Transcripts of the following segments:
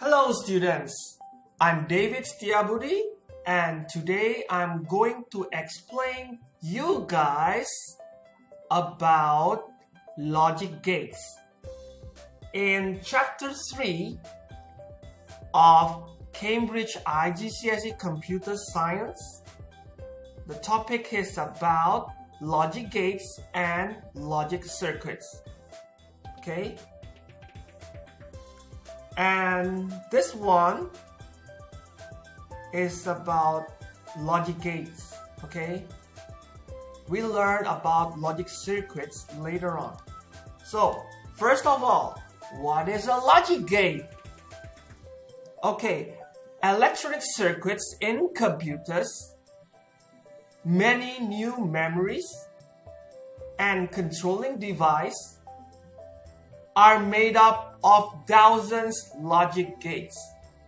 Hello students, I'm David Setiabudi and today I'm going to explain you guys about logic gates. In chapter 3 of Cambridge IGCSE Computer Science, the topic is about logic gates and logic circuits. Okay? And this one is about logic gates, okay? We learn about logic circuits later on. So, first of all, what is a logic gate? Okay, electronic circuits in computers, many new memories, and controlling devices are made up of thousands logic gates.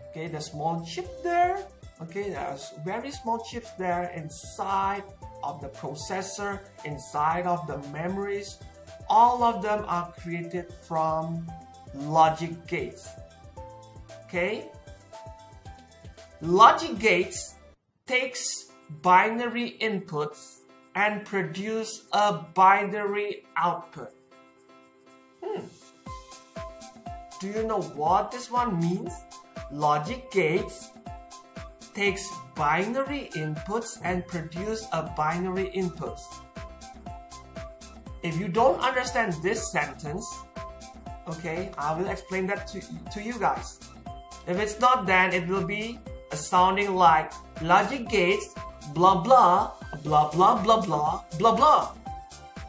Okay, the small chip there. Okay, there's very small chips there inside of the processor, inside of the memories. All of them are created from logic gates. Okay, logic gates takes binary inputs and produce a binary output. Do you know what this one means? Logic gates takes binary inputs and produce a binary inputs. If you don't understand this sentence, okay, I will explain that to you guys. If it's not, then it will be sounding like logic gates blah blah blah blah blah blah blah blah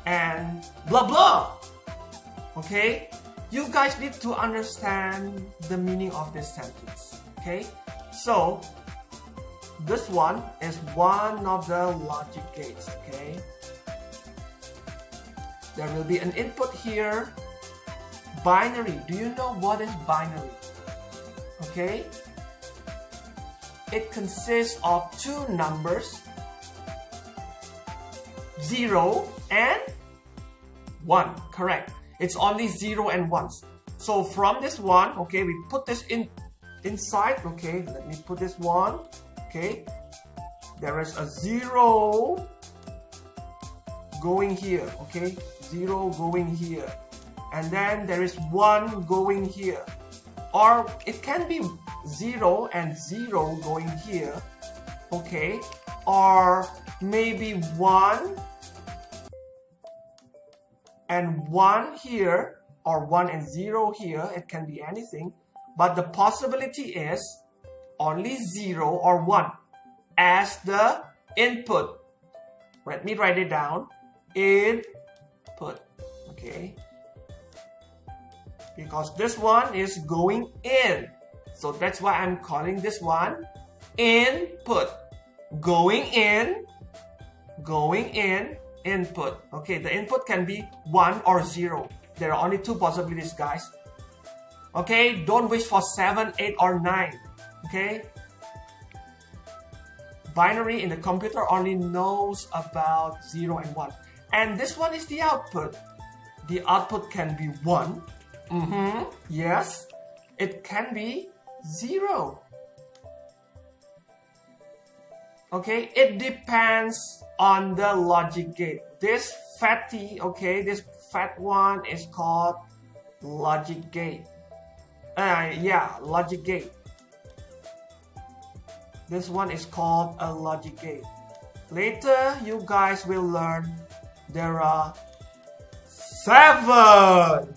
and blah blah. Okay? You guys need to understand the meaning of this sentence, okay? So, this one is one of the logic gates, okay? There will be an input here. Binary. Do you know what is binary? Okay? It consists of two numbers, 0 and 1, correct? It's only 0 and 1s. So from this one, okay, we put this inside, okay, let me put this one, okay. There is a 0 going here, okay, 0 going here. And then there is 1 going here. Or it can be 0 and 0 going here, okay. Or maybe 1 and 1 here, or 1 and 0 here, it can be anything, but the possibility is only 0 or 1 as the input. Let me write it down. Input, okay? Because this one is going in, so that's why I'm calling this one input. Going in, input. Okay, the input can be 1 or 0. There are only two possibilities, guys. Okay, don't wish for 7, 8, or 9. Okay, binary in the computer only knows about 0 and 1. And this one is the output. The output can be 1. Yes, it can be 0. Okay, it depends on the logic gate. This fatty, okay, this fat one is called logic gate. Logic gate. This one is called a logic gate. Later, you guys will learn there are 7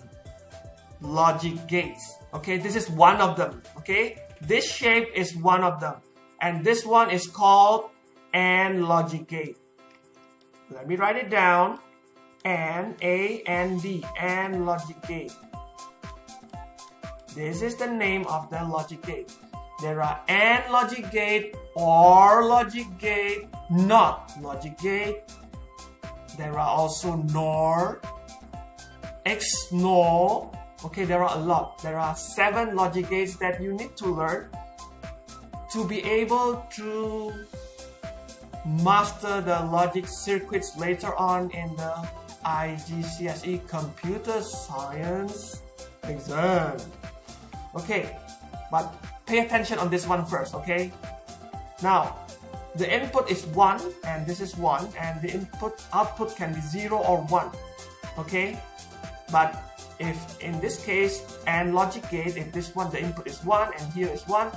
logic gates. Okay, this is one of them. Okay, this shape is one of them. And this one is called AND logic gate. Let me write it down. AND, A and D, AND logic gate. This is the name of the logic gate. There are AND logic gate, OR logic gate, NOT logic gate. There are also NOR, XNOR. Okay, there are a lot. There are 7 logic gates that you need to learn to be able to master the logic circuits later on in the IGCSE Computer Science exam. Okay, but pay attention on this one first, okay? Now, the input is 1 and this is 1, and the output can be 0 or 1, okay? But if in this case, AND logic gate, if this one, the input is 1 and here is 1,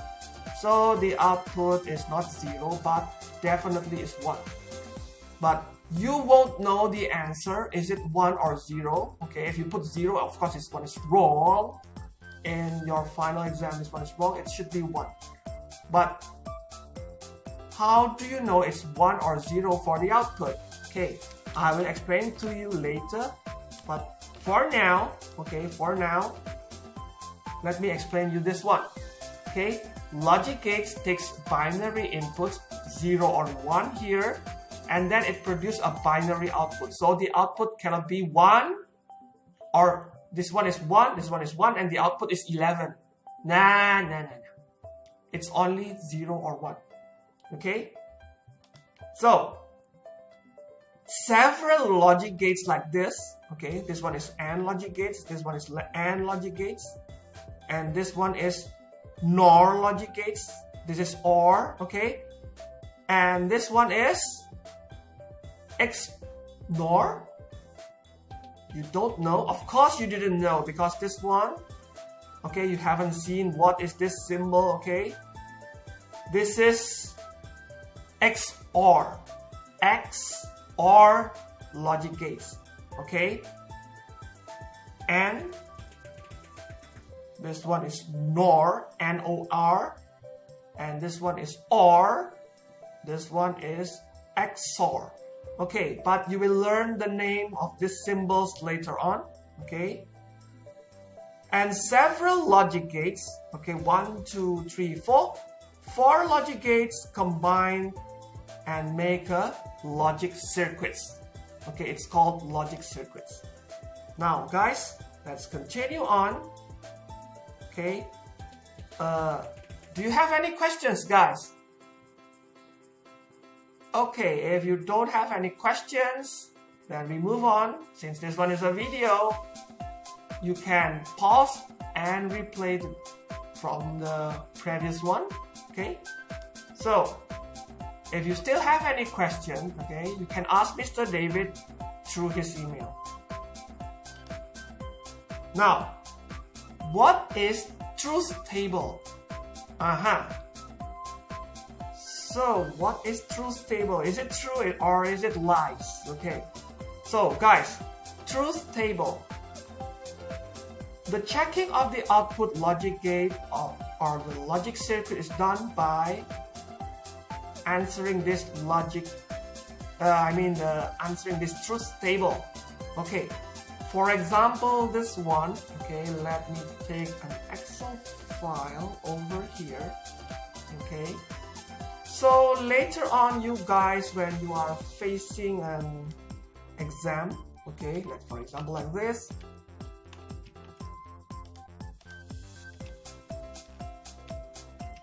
so the output is not 0, but definitely is 1. But you won't know the answer, is it 1 or 0, okay? If you put 0, of course this one is wrong. In your final exam, this one is wrong, it should be 1. But how do you know it's 1 or 0 for the output? Okay, I will explain to you later, but for now, okay, let me explain you this one. Okay, logic gates takes binary inputs 0 or 1 here, and then it produces a binary output. So the output cannot be 1, or this one is 1, this one is 1, and the output is 11. Nah. It's only 0 or 1. Okay? So, several logic gates like this. Okay, this one is AND logic gates, this one is AND logic gates, and this one is NOR logic gates. This is OR, okay? And this one is XNOR. You don't know? Of course you didn't know, because this one, okay, you haven't seen what is this symbol, okay? This is XOR. XOR logic gates, okay? And this one is NOR, N-O-R, and this one is OR, this one is XOR. Okay, but you will learn the name of these symbols later on, okay? And several logic gates, okay, 1, 2, 3, 4. 4 logic gates combine and make a logic circuits. Okay, it's called logic circuits. Now, guys, let's continue on. Okay, do you have any questions, guys? Okay, if you don't have any questions, then we move on. Since this one is a video, you can pause and replay from the previous one. Okay, so if you still have any question, okay, you can ask Mr. David through his email. Now, what is truth table? So, what is truth table? Is it true or is it lies? Okay, so guys, truth table. The checking of the output logic gate or the logic circuit is done by answering this answering this truth table. Okay, for example, this one, okay, let me take an Excel file over here, okay. So later on, you guys, when you are facing an exam, okay, like for example like this,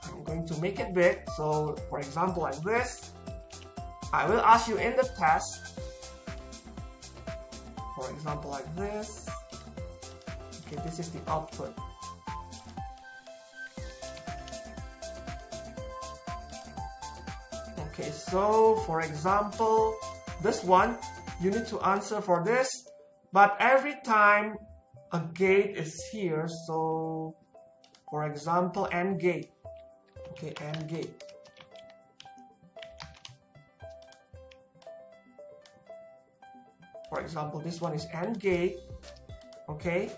I'm going to make it big. So for example like this, I will ask you in the test, for example like this, okay, this is the output. Okay, so for example, this one, you need to answer for this, but every time a gate is here, so for example, AND gate, okay, AND gate. For example, this one is AND gate, okay,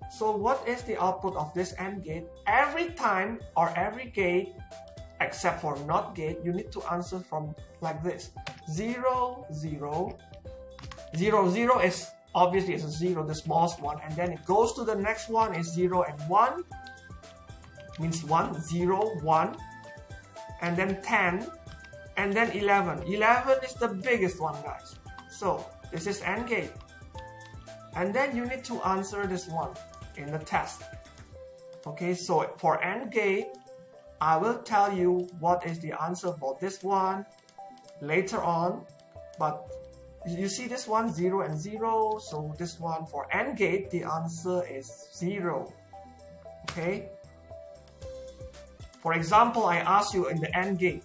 so what is the output of this AND gate? Every time or every gate, except for NOT gate, you need to answer from like this: 0, 0, 0, 0 is obviously it's a 0, the smallest one, and then it goes to the next one is 0 and 1, means 1, 0, 1, and then 10, and then 11. 11 is the biggest one, guys. So this is AND gate, and then you need to answer this one in the test. Okay, so for AND gate, I will tell you what is the answer for this one later on, but you see this one 0 and 0, so this one for AND gate, the answer is 0. Okay, For example, I ask you in the AND gate,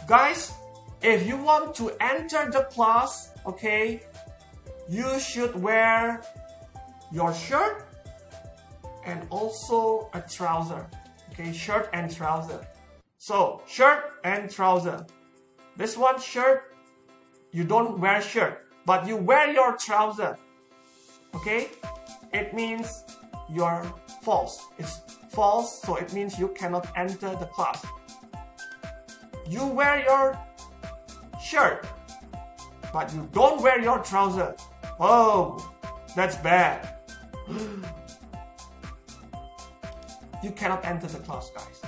guys, if you want to enter the class, okay, you should wear your shirt and also a trouser. Okay, shirt and trouser. So, shirt and trouser. This one, shirt, you don't wear shirt, but you wear your trouser. Okay, it means you're false. It's false, so it means you cannot enter the class. You wear your shirt, but you don't wear your trouser. Oh, that's bad. You cannot enter the class, guys.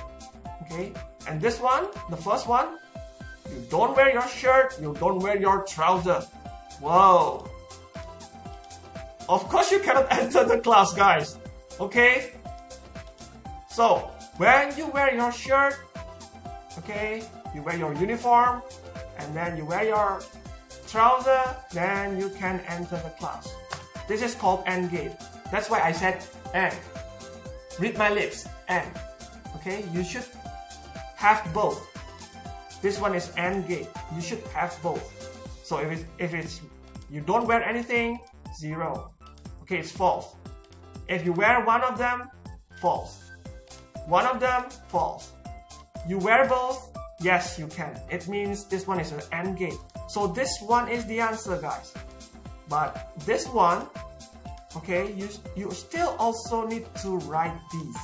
Okay, and this one, the first one, you don't wear your shirt, you don't wear your trouser. Whoa. Of course you cannot enter the class, guys. Okay? So, when you wear your shirt, okay, you wear your uniform, and then you wear your trouser, then you can enter the class. This is called AND gate. That's why I said AND. Read my lips, AND. Okay, you should have both. This one is AND gate. You should have both. So if it's you don't wear anything, 0. Okay, it's false. If you wear one of them, false. One of them, false. You wear both, yes, you can. It means this one is an AND gate. So this one is the answer, guys. But this one, okay, you still also need to write these.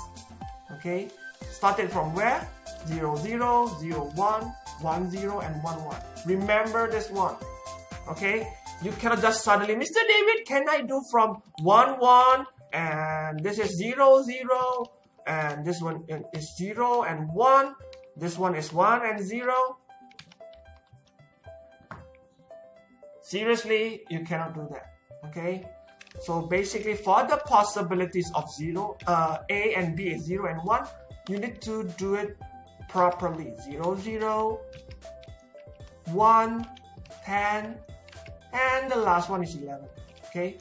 Okay, started from where? 0, 0, 0, 1, 1, 0, and 1, 1. Remember this one. Okay, you cannot just suddenly, Mr. David, can I do from 1, 1, and this is 0, 0, and this one is 0 and 1. This one is 1 and 0. Seriously, you cannot do that. Okay, so basically for the possibilities of 0, A and B is 0 and 1, you need to do it properly. 0, 0, 1, 10, and the last one is 11. Okay,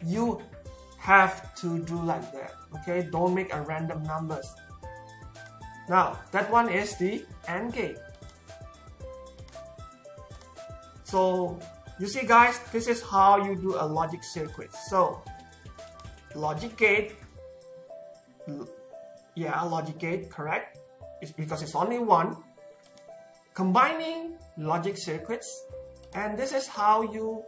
you have to do like that. Okay, don't make a random numbers. Now that one is the AND gate. So you see, guys, this is how you do a logic circuit. So logic gate, yeah, logic gate, correct? It's because it's only one. Combining logic circuits, and this is how you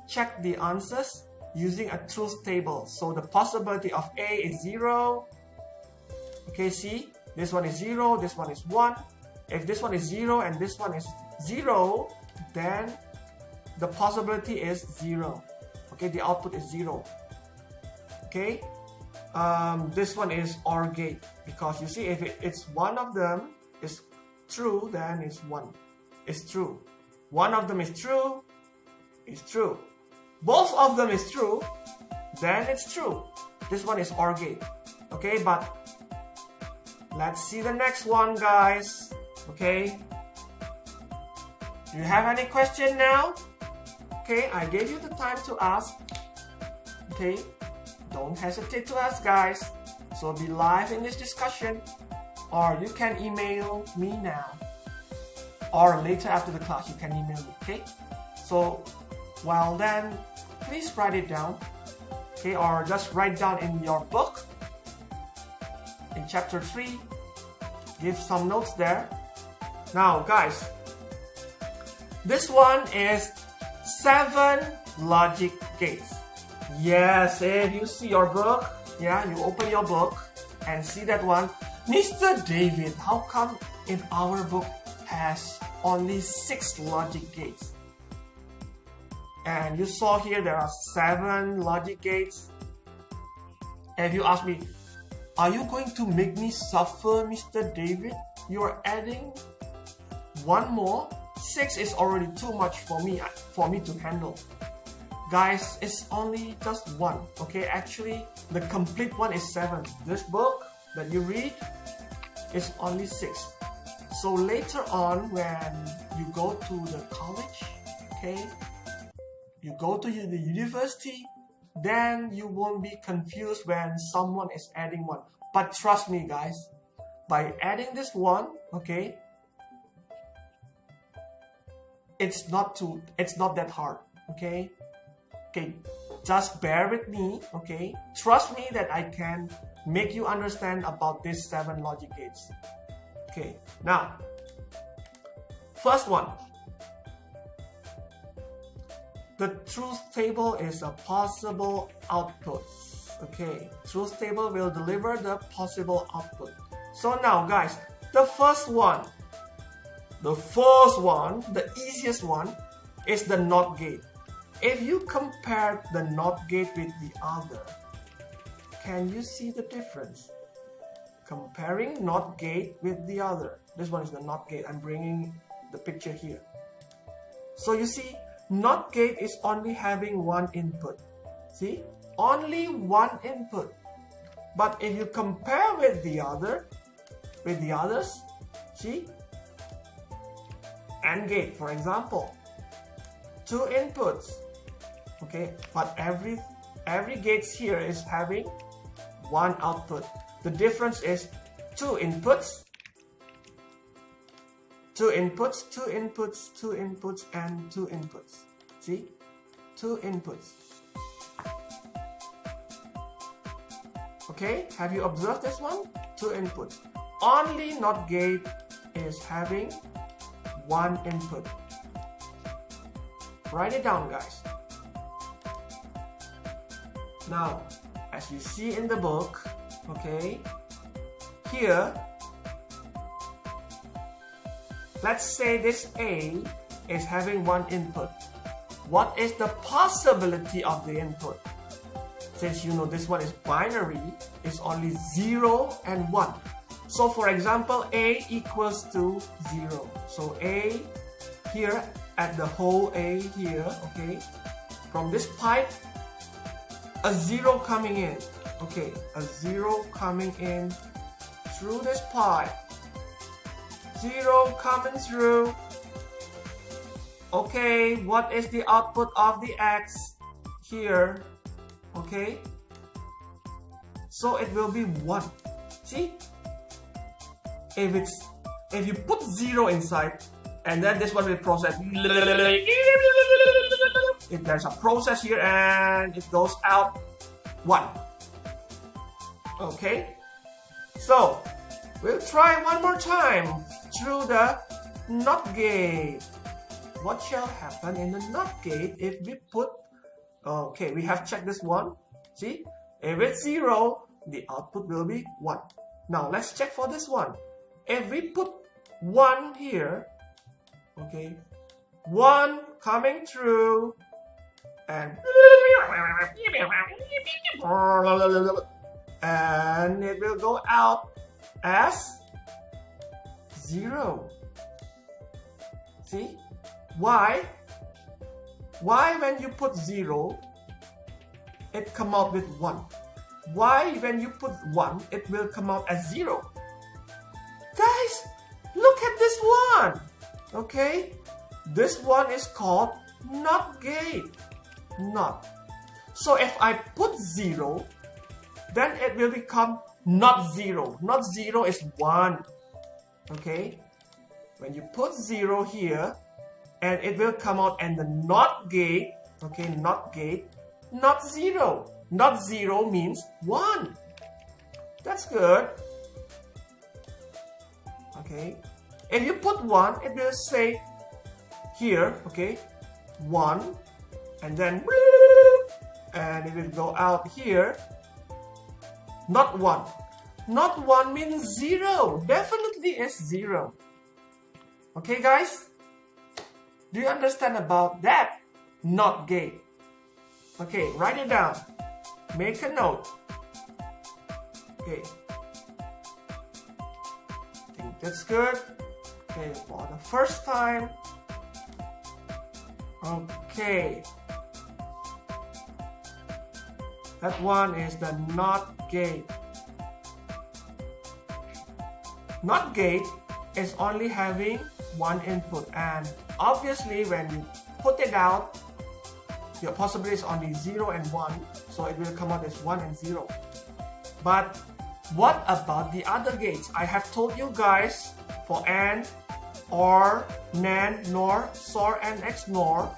check the answers using a truth table. So the possibility of A is 0. Okay, see, this one is 0, this one is 1. If this one is 0 and this one is 0, then the possibility is 0. Okay, the output is 0. Okay, this one is OR gate, because you see, if it's one of them is true, then it's 1. It's true. One of them is true, it's true. Both of them is true, then it's true. This one is OR gate. Okay, but let's see the next one, guys. Okay, do you have any question now? Okay, I gave you the time to ask. Okay, don't hesitate to ask, guys. So be live in this discussion, or you can email me now, or later after the class you can email me. Okay, so while then, please write it down. Okay, or just write down in your book in chapter 3. Give some notes there. Now, guys, this one is 7 logic gates. Yes, if you see your book, yeah, you open your book and see that one. Mr. David, how come in our book has only 6 logic gates? And you saw here there are 7 logic gates. If you ask me, are you going to make me suffer, Mr. David? You are adding one more. 6 is already too much for me to handle. Guys, it's only just 1. Okay, actually the complete one is 7. This book that you read is only 6. So later on, when you go to the college, okay, you go to the university, then you won't be confused when someone is adding 1. But trust me, guys, by adding this one, okay, it's not that hard, okay? Okay, just bear with me, okay? Trust me that I can make you understand about these 7 logic gates. Okay, now, first one. The truth table is a possible output. Okay, truth table will deliver the possible output. So now guys, the first one, the easiest one is the NOT gate. If you compare the NOT gate with the other, can you see the difference? Comparing NOT gate with the other. This one is the NOT gate. I'm bringing the picture here. So you see, NOT gate is only having one input. See? Only one input. But if you compare with the others, see? AND gate, for example, 2 inputs. Okay, but every gates here is having one output. The difference is 2 inputs, 2 inputs, 2 inputs, 2 inputs, and 2 inputs. See? 2 inputs. Okay, have you observed this one? 2 inputs. Only NOT gate is having 1 input. Write it down, guys. Now, as you see in the book, okay, here, let's say this A is having 1 input. What is the possibility of the input? Since you know this one is binary, it's only 0 and 1. So for example, A equals to 0. So A here at the hole A here, okay, from this pipe, a 0 coming in. Okay, a 0 coming in through this pipe. 0 coming through. Okay, what is the output of the X here? Okay, so it will be 1. See, if you put 0 inside, and then this one will process. If there's a process here and it goes out 1. Okay, so we'll try one more time through the NOT gate. What shall happen in the NOT gate if we put, okay, we have checked this one. See, if it's 0, the output will be 1. Now let's check for this one. If we put 1 here, okay, 1 coming through, and it will go out as 0. See? Why? Why when you put 0, it come out with 1? Why when you put 1, it will come out as 0? Guys, look at this one. Okay? This one is called NOT gate. NOT. So if I put 0, then it will become not 0. Not 0 is 1. Okay? When you put 0 here, and it will come out and the NOT gate, okay, NOT gate, not 0. Not 0 means 1. That's good. Okay. If you put 1, it will say here, okay, 1, and then and it will go out here. Not 1. Not 1 means 0. Definitely is 0. Okay, guys? Do you understand about that? NOT gate. Okay, write it down. Make a note. Okay. I think that's good. Okay, for the first time. Okay. That one is the NOT gate. NOT gate is only having one input, and obviously when you put it out, your possibility is only 0 and 1, so it will come out as 1 and 0. But What about the other gates? I have told you guys for AND, OR, NAND, NOR, XOR, and XNOR,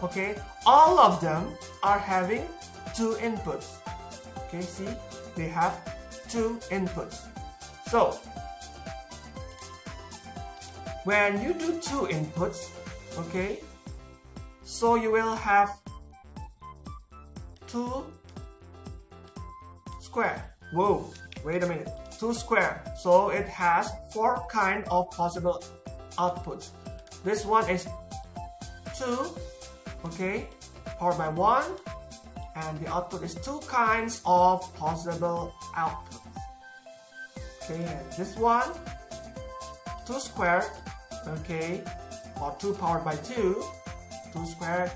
okay, all of them are having two inputs. Okay, see, they have two inputs. So when you do two inputs, okay, so you will have 2 square. Whoa, wait a minute. 2 square. So it has 4 kind of possible outputs. This one is 2, okay, powered by 1, and the output is 2 kinds of possible outputs. Okay, and this one, 2 squared, okay, or 2 powered by 2, 2 squared.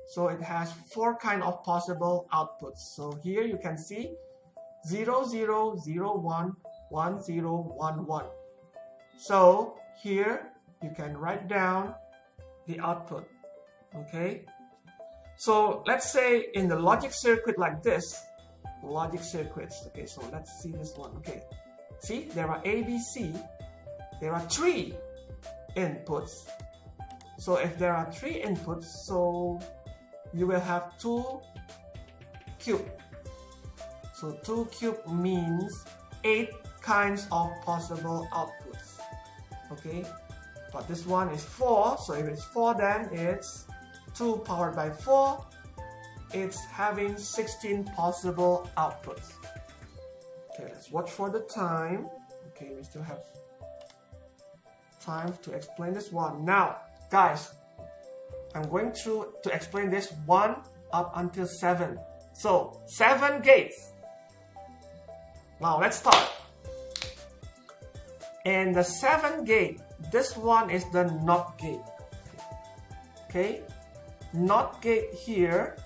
So it has 4 kind of possible outputs. So here you can see 0, 0, 0, 1, 1, 0, 1, 1. So here you can write down the output. Okay. So let's say in the logic circuit like this, logic circuits. Okay, so let's see this one. Okay. See, there are A, B, C. There are 3 inputs. So if there are 3 inputs, so you will have 2 cube. So 2 cube means 8 kinds of possible outputs. Okay, but this one is 4. So if it's 4, then it's 2 powered by 4. It's having 16 possible outputs. Okay, let's watch for the time. Okay, we still have time to explain this one. Now, guys, I'm going to explain this 1 up until 7. So 7 gates. Now let's start. In the 7 gate, this one is the NOT gate. Okay, NOT gate here.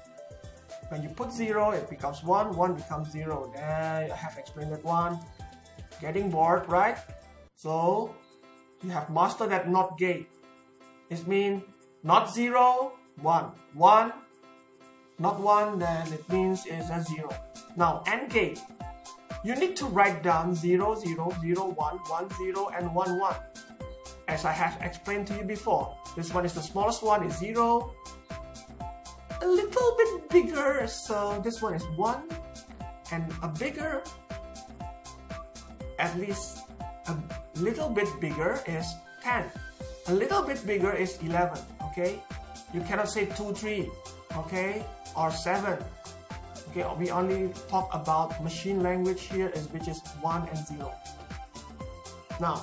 When you put 0, it becomes 1, 1 becomes 0. Then I have explained that one. Getting bored, right? So you have mastered that NOT gate. It means not 0, 1. 1, not 1, then it means it's a 0. Now, AND gate. You need to write down 0, 0, 0, 1, 1, 0, and 1, 1. As I have explained to you before, this one is the smallest one, is 0. A little bit bigger, so this one is 1. And a bigger, at least a little bit bigger is 10. A little bit bigger is 11, okay? You cannot say 2, 3, okay? Or 7. Okay, we only talk about machine language here, which is 1 and 0. Now,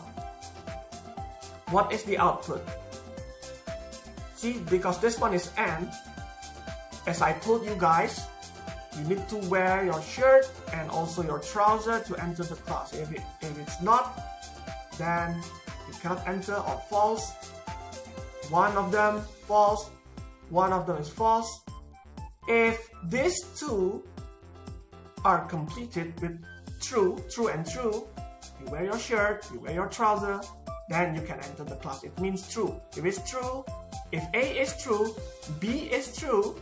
what is the output? See, because this one is AND, as I told you guys, you need to wear your shirt and also your trouser to enter the class. If it's not, then you cannot enter, or false. One of them false, one of them is false. If these two are completed with true, true and true, you wear your shirt, you wear your trouser, then you can enter the class. It means true. If it's true, if A is true, B is true,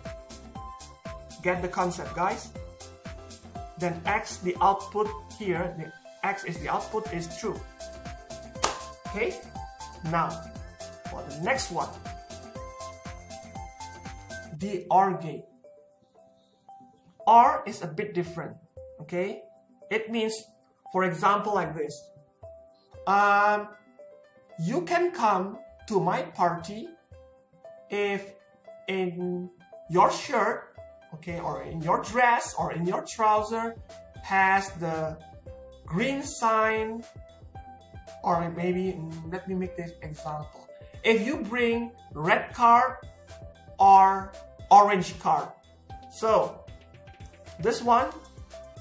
get the concept, guys? Then X, the output here, the X is the output, is true. Okay? Now, for the next one, the OR gate. OR is a bit different, okay? It means, for example, like this. You can come to my party if in your shirt, okay, or in your dress or in your trouser has the green sign, or maybe, let me make this example. If you bring red card or orange card. So, this one,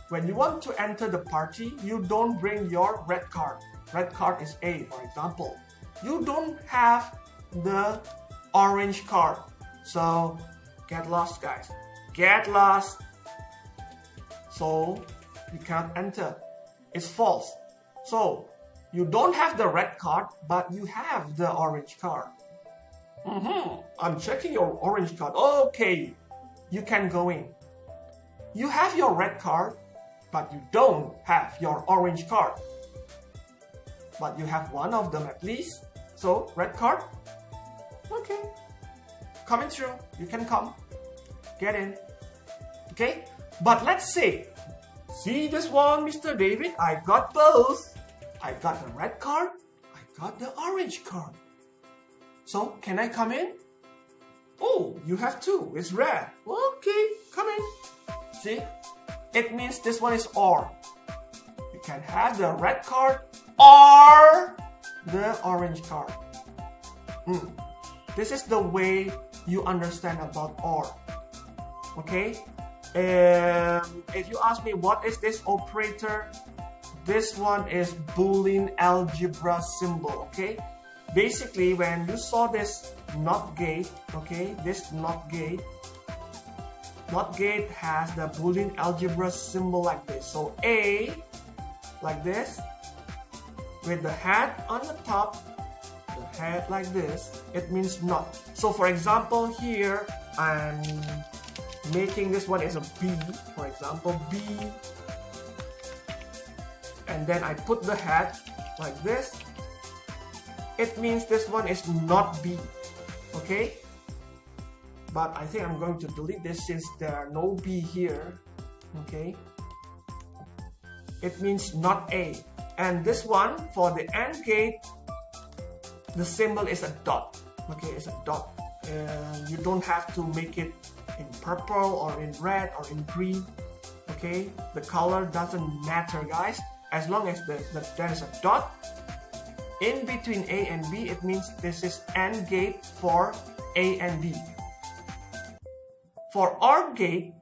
when you want to enter the party, you don't bring your red card. Red card is A, for example. You don't have the orange card. So, get lost, guys. Get lost. So, you cannot enter. It's false. So, you don't have the red card, but you have the orange card. I'm checking your orange card. Okay, you can go in. You have your red card, but you don't have your orange card. But you have one of them at least. So, red card. Okay. Coming through. You can come. Get in. Okay? But let's say, see this one, Mr. David? I got both. I got the red card. I got the orange card. So, can I come in? Oh, you have two. It's red. Okay, come in. See? It means this one is OR. You can have the red card or the orange card. This is the way you understand about OR. Okay? If you ask me what is this operator, this one is Boolean algebra symbol. Okay? Basically, when you saw this NOT gate, okay, this NOT gate has the Boolean algebra symbol like this. So A, like this, with the hat on the top, the hat like this, it means NOT. So for example, here I'm making this one as a B, for example, B, and then I put the hat like this. It means this one is not B, okay? But I think I'm going to delete this since there are no B here, okay? It means not A. And this one, for the AND gate, the symbol is a dot, okay? It's a dot. You don't have to make it in purple or in red or in green, okay? The color doesn't matter, guys. As long as there is a dot in between A and B, it means this is AND gate for A and B. For OR gate,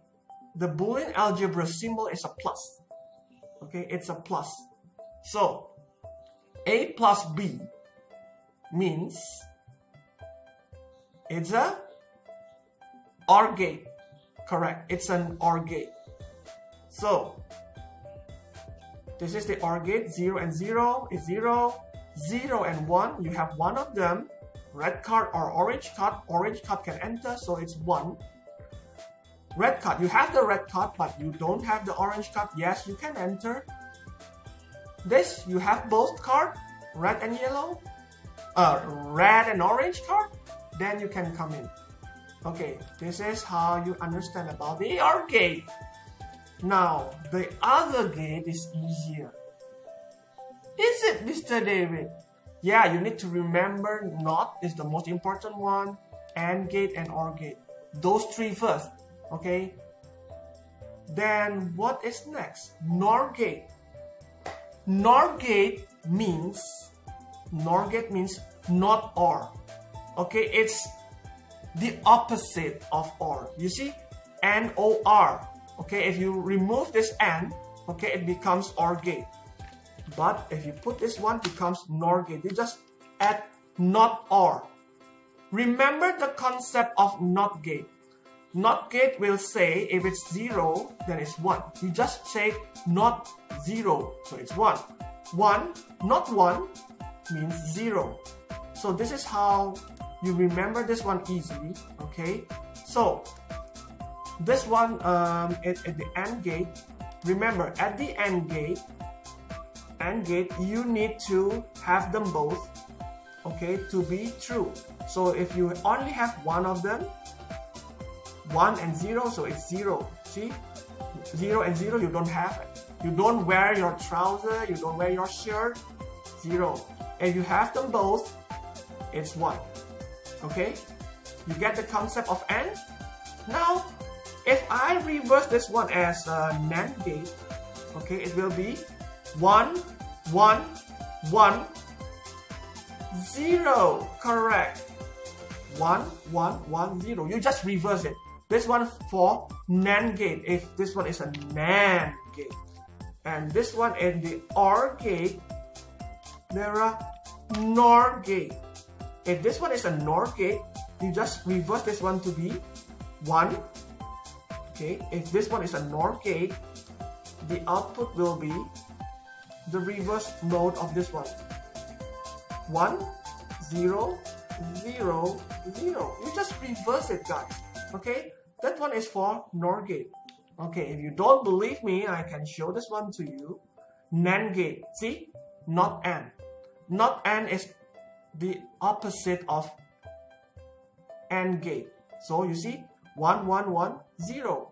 the Boolean algebra symbol is a plus. Okay, it's a plus. So, A plus B means it's a OR gate. Correct, it's an OR gate. So, this is the OR gate. 0 and 0 is 0. 0 and 1, you have one of them. Red card or orange card. Orange card can enter, so it's 1. Red card, you have the red card, but you don't have the orange card. Yes, you can enter. This, you have both card, red and yellow. Red and orange card. Then you can come in. Okay, this is how you understand about the OR gate. Now, the other gate is easier. Is it, Mr. David? Yeah, you need to remember NOT is the most important one, AND gate and OR gate. Those three first, okay? Then what is next? NOR gate. NOR gate means not OR. Okay, it's the opposite of OR. You see, NOR. Okay, if you remove this AND, okay, it becomes OR gate. But if you put this one, it becomes NOR gate. You just add not OR. Remember the concept of NOT gate. NOT gate will say if it's 0, then it's 1. You just say not 0, so it's 1. 1, not 1 means 0. So this is how you remember this one easily. Okay. So this one at the AND gate. Remember at the AND gate, you need to have them both, okay, to be true. So if you only have one of them, 1 and 0, so it's 0. See, 0 and 0, you don't have it. You don't wear your trouser, you don't wear your shirt, 0. If you have them both, it's 1. Okay, you get the concept of AND? Now, if I reverse this one as a NAND gate, okay, it will be 1, 1, 1, 0. Correct. 1, 1, 1, 0. You just reverse it. This one for NAND gate. If this one is a NAND gate, and this one in the OR gate, there are NOR gate. If this one is a NOR gate, you just reverse this one to be 1. Okay. If this one is a NOR gate, the output will be the reverse mode of this one. 1, 0, 0, 0. You just reverse it, guys. Okay, that one is for NOR gate. Okay, if you don't believe me, I can show this one to you. NAND gate, see? Not AND. Not AND is the opposite of AND gate. So you see, 1, 1, 1, 0.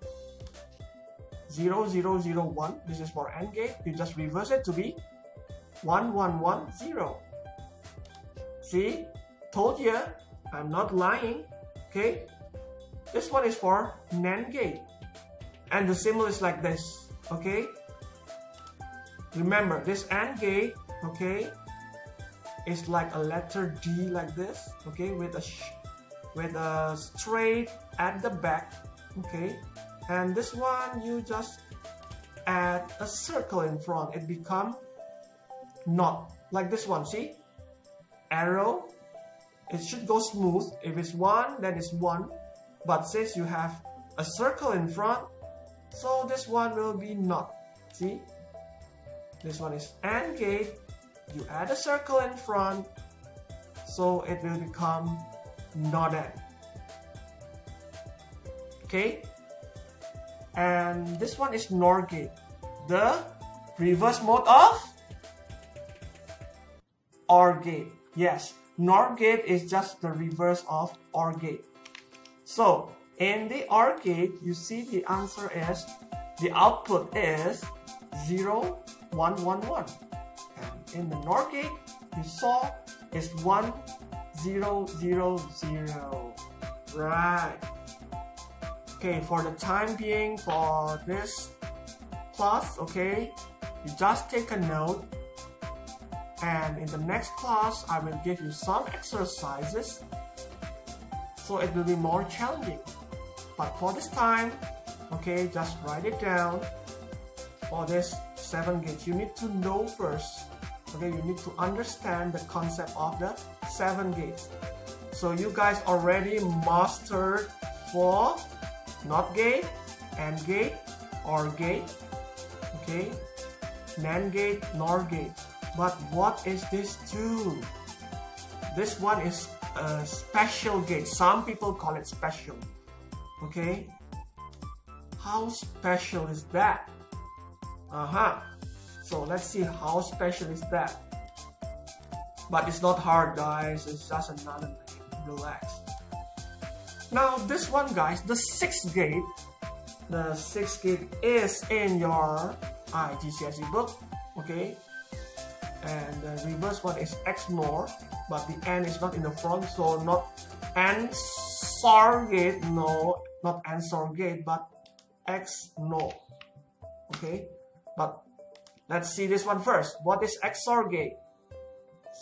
0, 0, 0, 1. This is for AND gate. You just reverse it to be 1, 1, 1, 0. See? Told you, I'm not lying. Okay? This one is for NAND gate. And the symbol is like this. Okay? Remember, this AND gate, okay, is like a letter D like this. Okay? With a straight at the back. Okay? And this one, you just add a circle in front. It becomes not like this one. See? Arrow. It should go smooth. If it's 1, then it's 1. But since you have a circle in front, so this one will be not. See? This one is AND gate. You add a circle in front, so it will become not AND. Okay? And this one is NOR gate. The reverse mode of OR gate. Yes, NOR gate is just the reverse of OR gate. So, in the OR gate, you see the answer is, the output is 0, 1, 1, 1. And in the NOR gate, you saw is 1, 0, 0, 0. Right. Okay, for the time being, for this class, okay, you just take a note. And in the next class, I will give you some exercises, so it will be more challenging. But for this time, okay, just write it down. For this 7 gates, you need to know first. Okay, you need to understand the concept of the 7 gates. So you guys already mastered for NOT gate, AND gate, OR gate, okay, NAND gate, NOR gate. But what is this too? This one is a special gate. Some people call it special. Okay? How special is that? So let's see how special is that. But it's not hard, guys. It's just another name. Relax. Now this one, guys, the 6th gate. The 6th gate is in your IGCSE book. Okay? And the reverse one is XNOR, but the N is not in the front, so not Xor Gate, no, not Xor Gate, but XNOR. Okay, but let's see this one first. What is Xor Gate?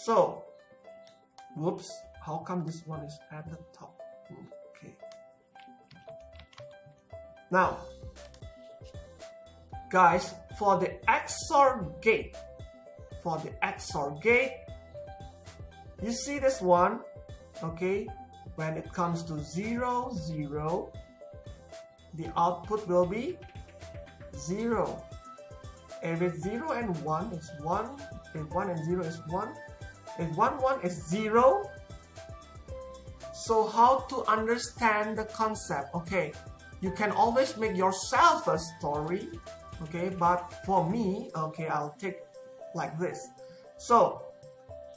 So, whoops, how come this one is at the top? Okay. Now, guys, for the Xor Gate, you see this one, okay, when it comes to 0, 0, the output will be 0. If it's 0 and 1, it's 1. If 1 and 0 is 1. If 1, 1 is 0. So how to understand the concept? Okay, you can always make yourself a story, okay, but for me, okay, I'll take like this. So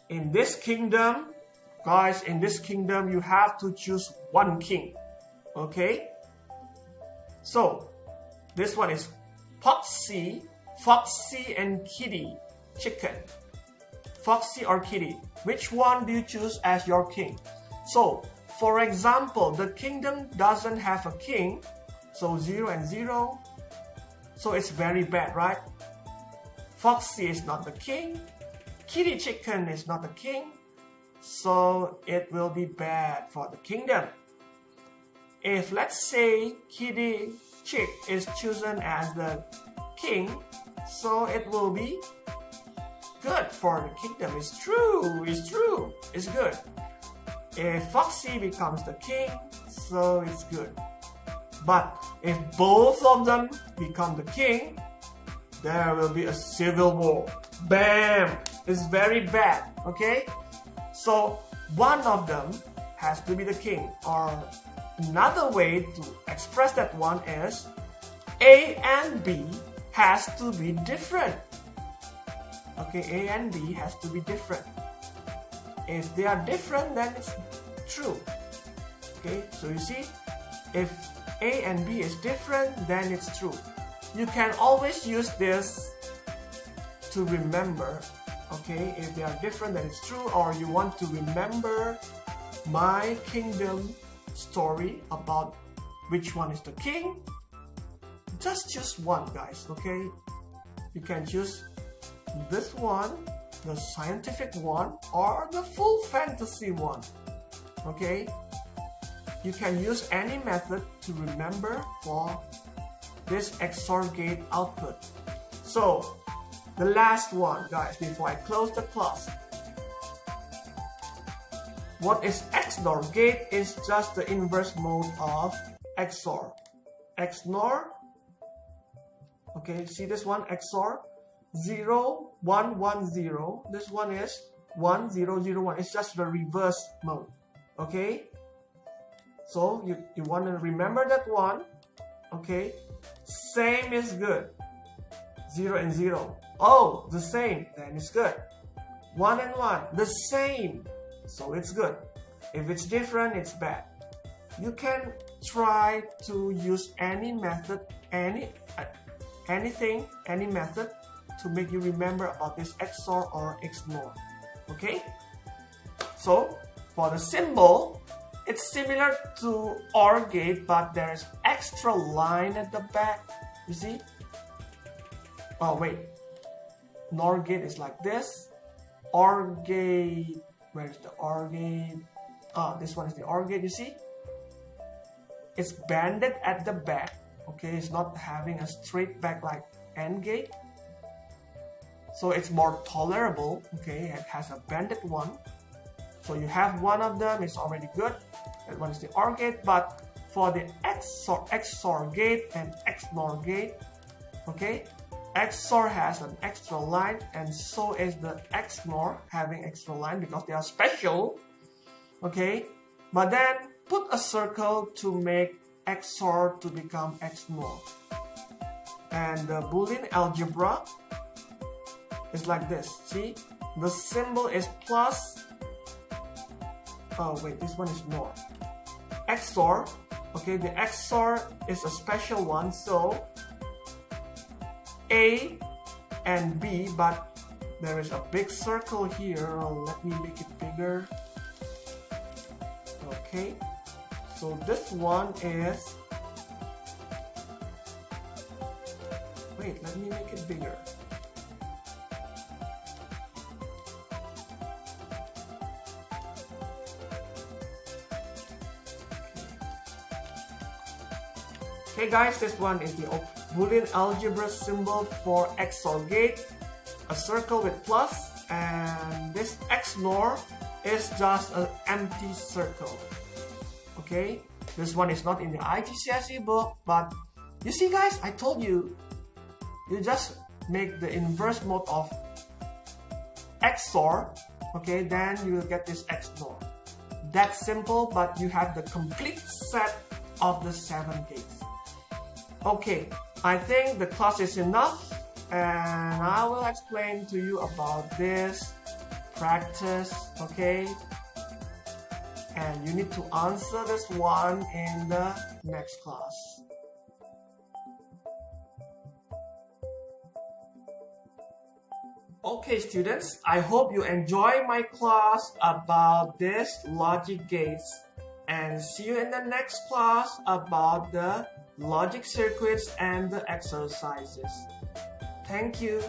in this kingdom, guys, in this kingdom you have to choose one king. Okay, so this one is Foxy and Kitty chicken. Foxy or Kitty, which one do you choose as your king? So for example, the kingdom doesn't have a king, so 0 and 0, so it's very bad, right? Foxy is not the king, Kitty chicken is not the king, so it will be bad for the kingdom. If let's say Kitty chick is chosen as the king, so it will be good for the kingdom. It's true, it's good. If Foxy becomes the king, so it's good. But if both of them become the king, there will be a civil war. Bam! It's very bad, okay? So one of them has to be the king. Or another way to express that one is A and B has to be different. Okay, A and B has to be different. If they are different, then it's true. Okay, so you see, if A and B is different, then it's true. You can always use this to remember. Okay, if they are different, then it's true. Or you want to remember my kingdom story about which one is the king. Just choose one, guys. Okay, you can choose this one, the scientific one, or the full fantasy one. Okay, you can use any method to remember for this Xor Gate output. So the last one, guys, before I close the class. What is Xor Gate is just the inverse mode of Xor. Xor, okay, see this one, Xor 0 1 1 0. This one is 1 0 0 1. It's just the reverse mode. Okay, so you want to remember that one. Okay, same is good. 0 and 0. Oh, the same, then it's good. 1 and 1, the same, so it's good. If it's different, it's bad. You can try to use any method, any method to make you remember about this XOR or XNOR. Okay? So for the symbol, it's similar to OR gate, but there's extra line at the back. You see? Oh wait, NOR gate is like this. OR gate, where is the OR gate? This one is the OR gate. You see? It's banded at the back. Okay, it's not having a straight back like AND gate. So it's more tolerable. Okay, it has a banded one. So you have one of them, it's already good. That one is the OR gate. But for the XOR gate and XNOR gate, okay, XOR has an extra line, and so is the XNOR having extra line because they are special. Okay, but then put a circle to make XOR to become XNOR. And the Boolean algebra is like this. See, the symbol is plus. Oh wait, this one is NOR. XOR. Okay, the XOR is a special one, so A and B, but there is a big circle here. Let me make it bigger. Okay, so this one is, wait, let me make it bigger. Okay guys, this one is the Boolean algebra symbol for XOR gate, a circle with plus, and this XNOR is just an empty circle. Okay, this one is not in the IGCSE book, but you see guys, I told you, you just make the inverse mode of XOR, okay, then you will get this XNOR. That's simple, but you have the complete set of the 7 gates. Okay, I think the class is enough, and I will explain to you about this practice, okay? And you need to answer this one in the next class. Okay students, I hope you enjoy my class about this logic gates, and see you in the next class about the logic circuits and the exercises. Thank you.